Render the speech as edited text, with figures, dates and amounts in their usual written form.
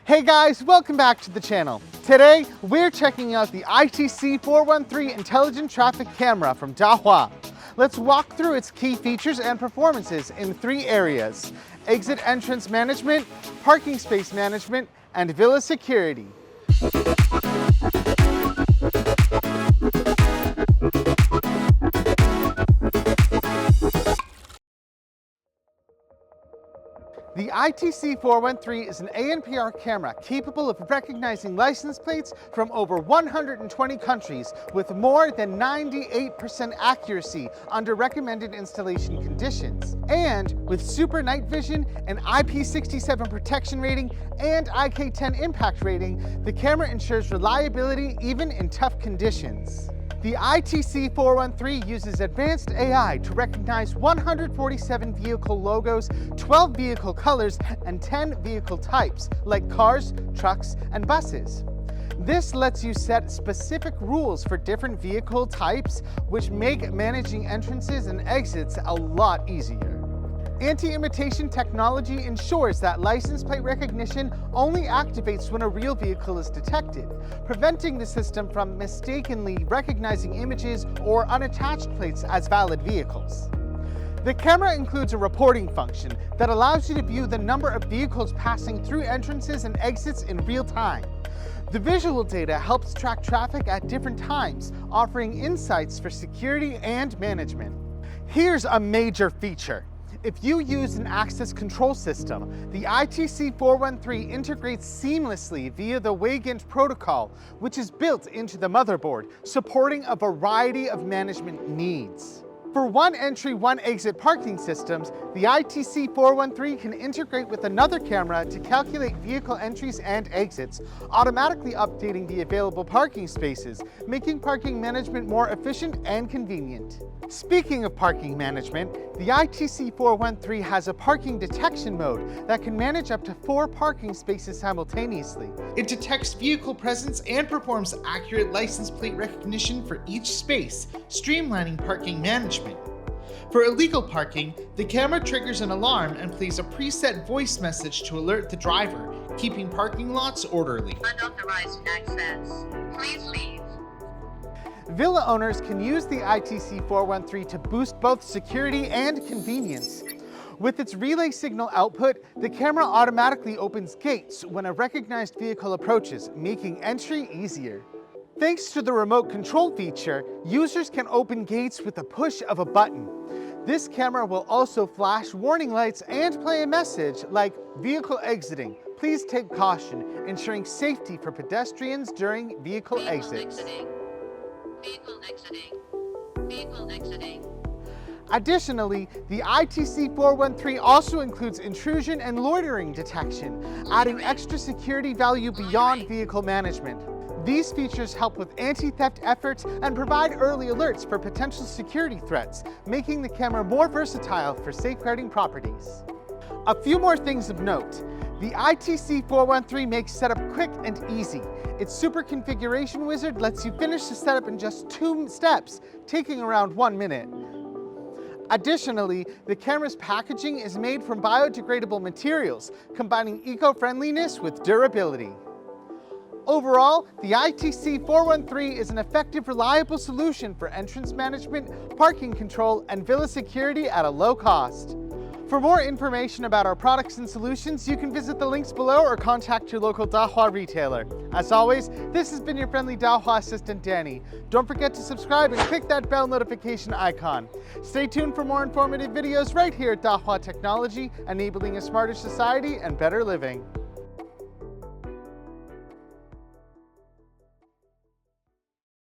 Hey guys, welcome back to the channel. Today, we're checking out the ITC413 Intelligent Traffic Camera from Dahua. Let's walk through its key features and performances in 3 areas: exit entrance management, parking space management, and villa security. The ITC413 is an ANPR camera capable of recognizing license plates from over 120 countries with more than 98% accuracy under recommended installation conditions. And with super night vision, an IP67 protection rating, and IK10 impact rating, the camera ensures reliability even in tough conditions. The ITC413 uses advanced AI to recognize 147 vehicle logos, 12 vehicle colors, and 10 vehicle types, like cars, trucks, and buses. This lets you set specific rules for different vehicle types, which make managing entrances and exits a lot easier. Anti-imitation technology ensures that license plate recognition only activates when a real vehicle is detected, preventing the system from mistakenly recognizing images or unattached plates as valid vehicles. The camera includes a reporting function that allows you to view the number of vehicles passing through entrances and exits in real time. The visual data helps track traffic at different times, offering insights for security and management. Here's a major feature. If you use an access control system, the ITC413 integrates seamlessly via the Waygate protocol, which is built into the motherboard, supporting a variety of management needs. For one entry, one exit parking systems, the ITC413 can integrate with another camera to calculate vehicle entries and exits, automatically updating the available parking spaces, making parking management more efficient and convenient. Speaking of parking management, the ITC413 has a parking detection mode that can manage up to 4 parking spaces simultaneously. It detects vehicle presence and performs accurate license plate recognition for each space, streamlining parking management. For illegal parking, the camera triggers an alarm and plays a preset voice message to alert the driver, keeping parking lots orderly. Unauthorized access. Please leave. Villa owners can use the ITC413 to boost both security and convenience. With its relay signal output, the camera automatically opens gates when a recognized vehicle approaches, making entry easier. Thanks to the remote control feature, users can open gates with the push of a button. This camera will also flash warning lights and play a message like "Vehicle exiting. Please take caution," ensuring safety for pedestrians during vehicle exits. Vehicle exiting. Vehicle exiting. Additionally, the ITC413 also includes intrusion and loitering detection, adding extra security value beyond vehicle management. These features help with anti-theft efforts and provide early alerts for potential security threats, making the camera more versatile for safeguarding properties. A few more things of note. The ITC413 makes setup quick and easy. Its super configuration wizard lets you finish the setup in just 2 steps, taking around 1 minute. Additionally, the camera's packaging is made from biodegradable materials, combining eco-friendliness with durability. Overall, the ITC413 is an effective, reliable solution for entrance management, parking control, and villa security at a low cost. For more information about our products and solutions, you can visit the links below or contact your local Dahua retailer. As always, this has been your friendly Dahua assistant, Danny. Don't forget to subscribe and click that bell notification icon. Stay tuned for more informative videos right here at Dahua Technology, enabling a smarter society and better living.